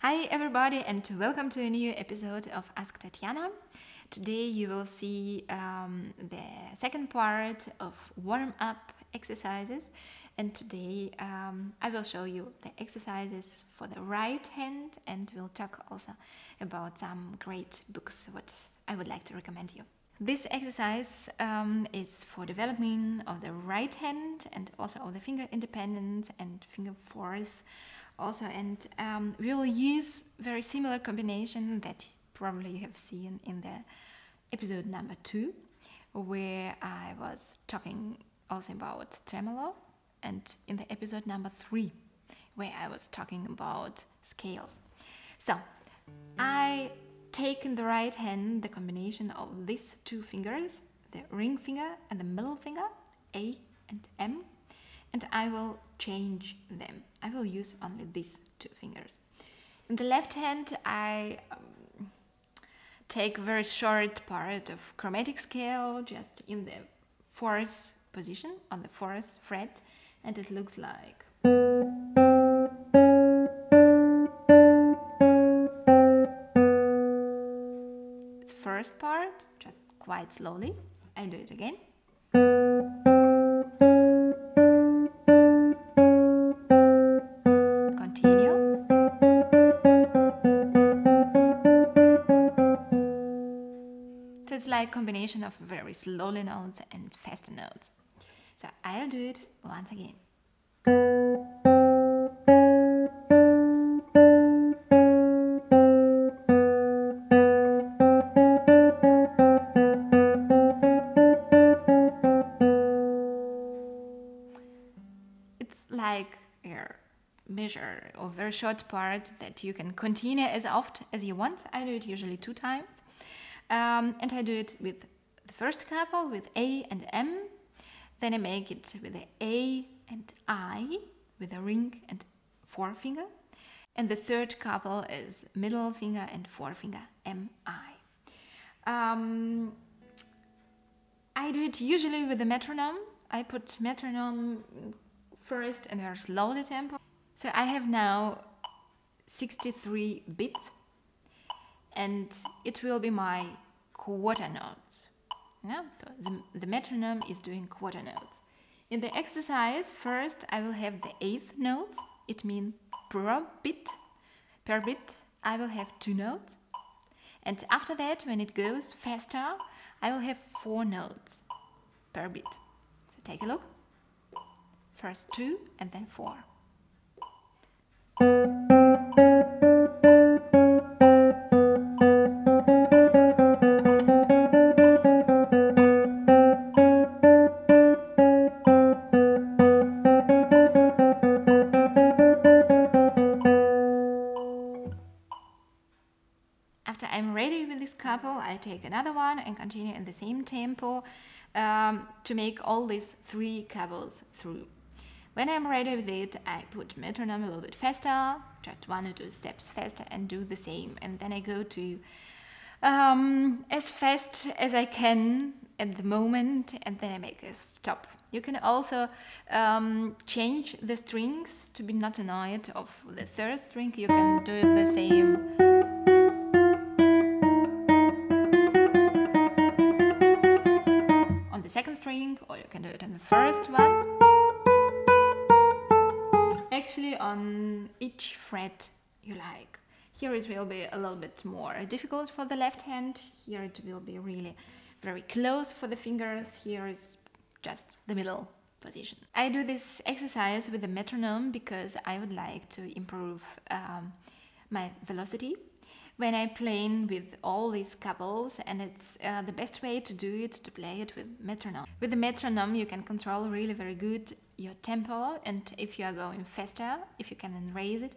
Hi everybody and welcome to a new episode of Ask Tatiana. Today you will see the second part of warm-up exercises, and today I will show you the exercises for the right hand, and we'll talk also about some great books what I would like to recommend you. This exercise is for developing of the right hand and also of the finger independence and finger force also, and we will use very similar combination that probably you have seen in the episode number 2, where I was talking also about tremolo, and in the episode number 3 where I was talking about scales. So I take in the right hand the combination of these two fingers, the ring finger and the middle finger, A and M, and I will change them. I will use only these two fingers. In the left hand I take a very short part of chromatic scale just in the fourth position on the fourth fret, and it looks like the first part, just quite slowly. I do it again. It's like a combination of very slowly notes and faster notes. So I'll do it once again. It's like a measure or very short part that you can continue as often as you want. I do it usually 2 times. And I do it with the first couple with A and M, then I make it with the A and I with a ring and forefinger, and the third couple is middle finger and forefinger, M-I. I do it usually with the metronome. I put metronome first and very slowly tempo. So I have now 63 beats. And it will be my quarter notes. Yeah? So the metronome is doing quarter notes. In the exercise, first I will have the 8th note. It means per bit. Per bit I will have 2 notes. And after that, when it goes faster, I will have 4 notes per bit. So take a look. First 2 and then 4. After I'm ready with this couple, I take another one and continue in the same tempo to make all these 3 couples through. When I'm ready with it, I put metronome a little bit faster, just 1 or 2 steps faster, and do the same. And then I go to as fast as I can at the moment, and then I make a stop. You can also change the strings to be not annoyed of the 3rd string. You can do the same. On the 2nd string, or you can do it on the 1st one. Actually, on each fret you like. Here it will be a little bit more difficult for the left hand. Here it will be really very close for the fingers. Here is just the middle position. I do this exercise with the metronome because I would like to improve my velocity when I play with all these couples, and it's the best way to do it, to play it with metronome. With the metronome you can control really very good your tempo, and if you are going faster, if you can raise it,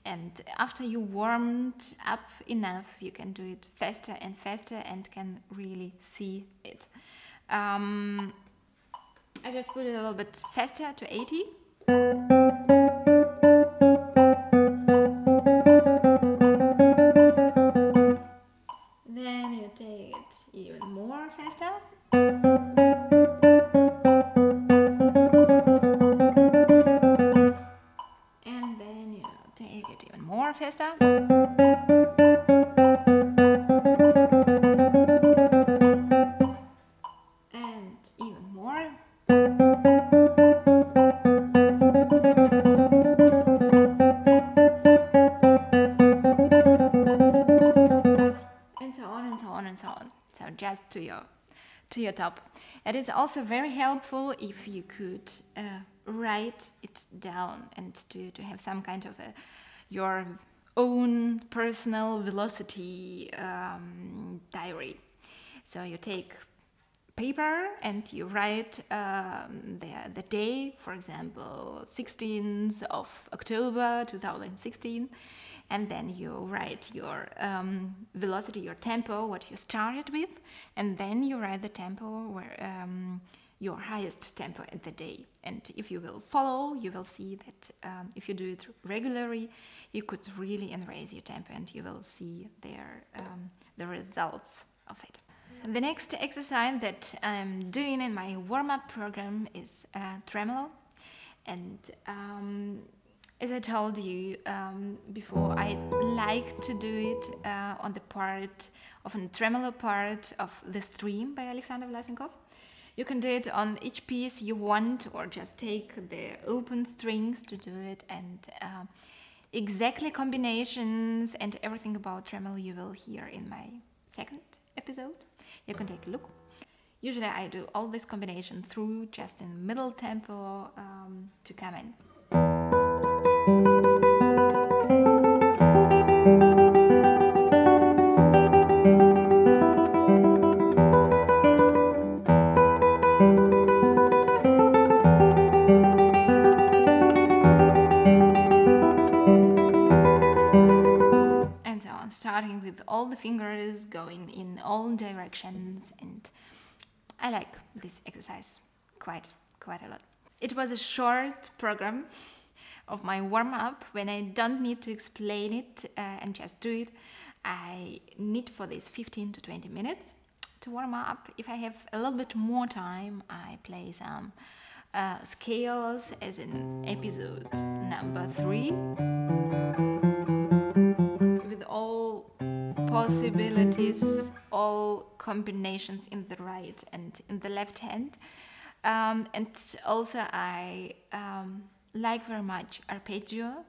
and after you warmed up enough you can do it faster and faster and can really see it. I just put it a little bit faster to 80. Then you take it even more faster. And then you take it even more faster. And even more. And so on and so on and so on. So just to your top. It is also very helpful if you could write it down and to have some kind of your own personal velocity diary. So you take paper and you write the day, for example, 16th of October 2016, and then you write your velocity, your tempo, what you started with, and then you write the tempo where your highest tempo at the day. And if you will follow, you will see that if you do it regularly, you could really enhance your tempo, and you will see the results of it. The next exercise that I'm doing in my warm-up program is tremolo. And as I told you before, I like to do it on the part of a tremolo part of The Stream by Alexander Vlasenkov. You can do it on each piece you want, or just take the open strings to do it, and exactly combinations and everything about tremolo you will hear in my second episode. You can take a look. Usually I do all this combination through just in middle tempo to come in. And so on, starting with all the fingers going in all directions, and I like this exercise quite a lot. It was a short program of my warm-up when I don't need to explain it and just do it. I need for this 15 to 20 minutes to warm up. If I have a little bit more time, I play some scales as in episode number 3 with all possibilities, all combinations in the right and in the left hand. And also I like very much arpeggio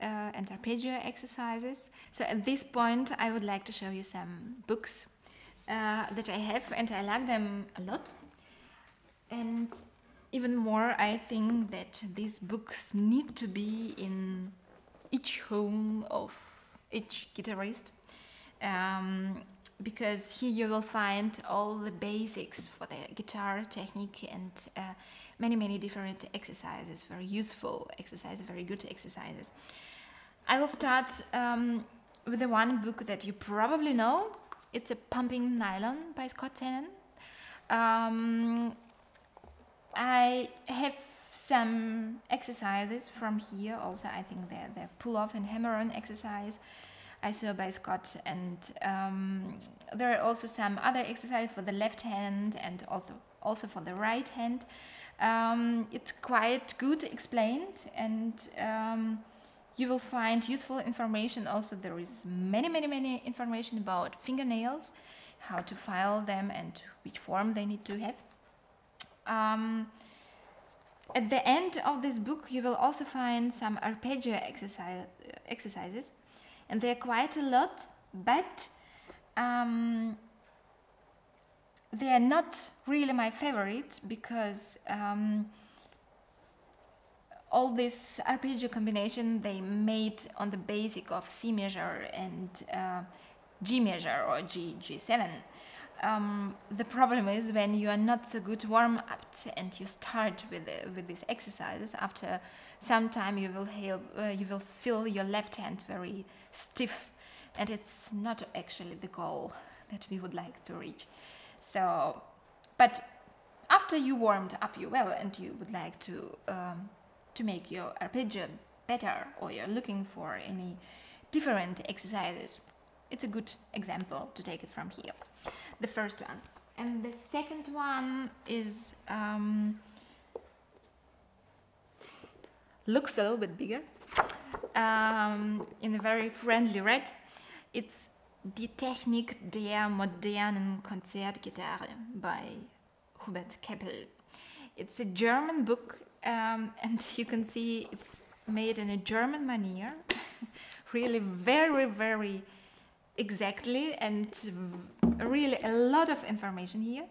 and arpeggio exercises. So at this point I would like to show you some books that I have, and I like them a lot. And even more, I think that these books need to be in each home of each guitarist, because here you will find all the basics for the guitar technique and many different exercises, very useful exercises, very good exercises. I will start with the one book that you probably know. It's a Pumping Nylon by Scott Tannen. I have some exercises from here also. I think the pull-off and hammer-on exercise I saw by Scott, and there are also some other exercises for the left hand and also for the right hand. It's quite good explained, and you will find useful information. Also, there is many information about fingernails, how to file them and which form they need to have. At the end of this book you will also find some arpeggio exercises, and they are quite a lot, but they are not really my favorite, because all this arpeggio combination they made on the basic of C major and G major or G7. The problem is when you are not so good warm up and you start with these exercises, after some time you will feel your left hand very stiff, and it's not actually the goal that we would like to reach. So, but after you warmed up you well and you would like to make your arpeggio better, or you're looking for any different exercises, it's a good example to take it from here. The first one. And the second one is looks a little bit bigger. in a very friendly red. It's Die Technik der modernen Konzertgitarre by Hubert Keppel. It's a German book, and you can see it's made in a German manner, really very, very exactly, and really a lot of information here.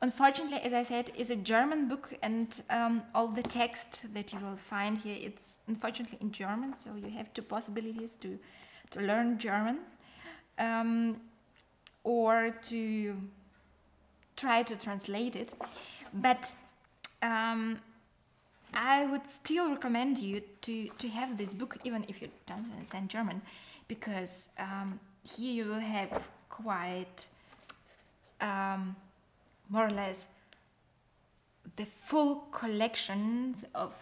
Unfortunately, as I said, it's a German book, and all the text that you will find here, it's unfortunately in German, so you have two possibilities to learn German, or to try to translate it. But I would still recommend you to have this book, even if you don't understand German, because here you will have quite more or less the full collections of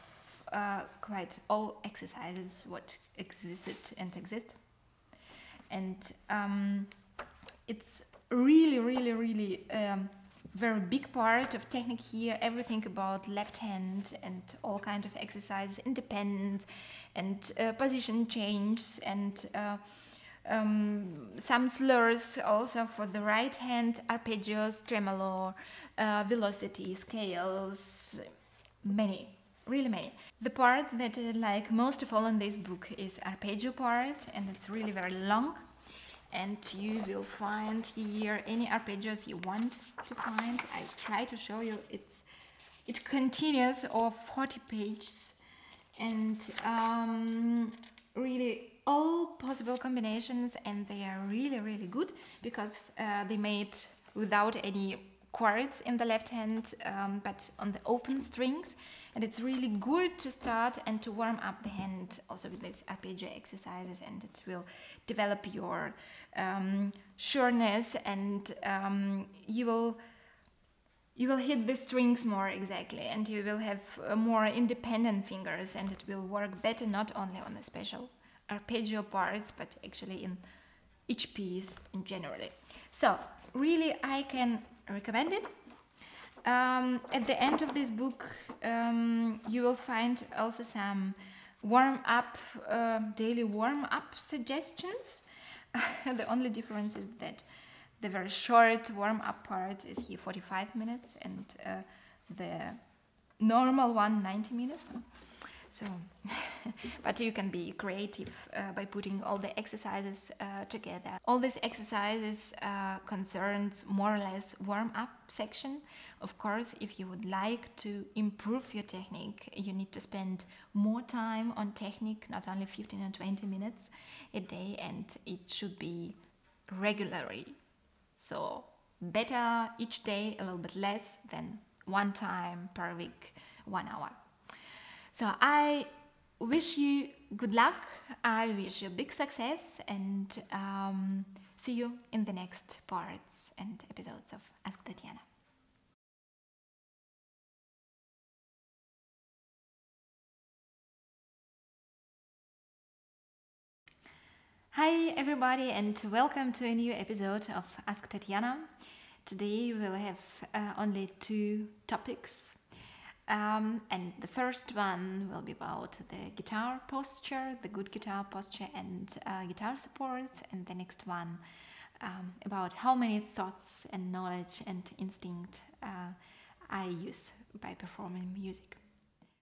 quite all exercises what existed and exist. And it's really, really, really very big part of technique here, everything about left hand and all kind of exercises, independent and position change, and some slurs also for the right hand, arpeggios, tremolo, velocity, scales, many, really many. The part that I like most of all in this book is arpeggio part, and it's really very long. And you will find here any arpeggios you want to find. I try to show you. It continues of 40 pages, and really all possible combinations, and they are really, really good because they made without any chords in the left hand, but on the open strings, and it's really good to start and to warm up the hand also with these arpeggio exercises, and it will develop your sureness, and you will hit the strings more exactly, and you will have more independent fingers, and it will work better not only on the special arpeggio parts, but actually in each piece in generally. So really I can recommend it. At the end of this book you will find also some warm-up, daily warm-up suggestions. The only difference is that the very short warm-up part is here 45 minutes, and the normal one 90 minutes. So, but you can be creative by putting all the exercises together. All these exercises concerns more or less warm-up section. Of course, if you would like to improve your technique, you need to spend more time on technique, not only 15 and 20 minutes a day, and it should be regularly. So better each day a little bit less than one time per week, 1 hour. So I wish you good luck, I wish you big success, and see you in the next parts and episodes of Ask Tatiana. Hi everybody, and welcome to a new episode of Ask Tatiana. Today we'll have only 2 topics. And the first one will be about the guitar posture, the good guitar posture, and guitar supports, and the next one about how many thoughts and knowledge and instinct I use by performing music.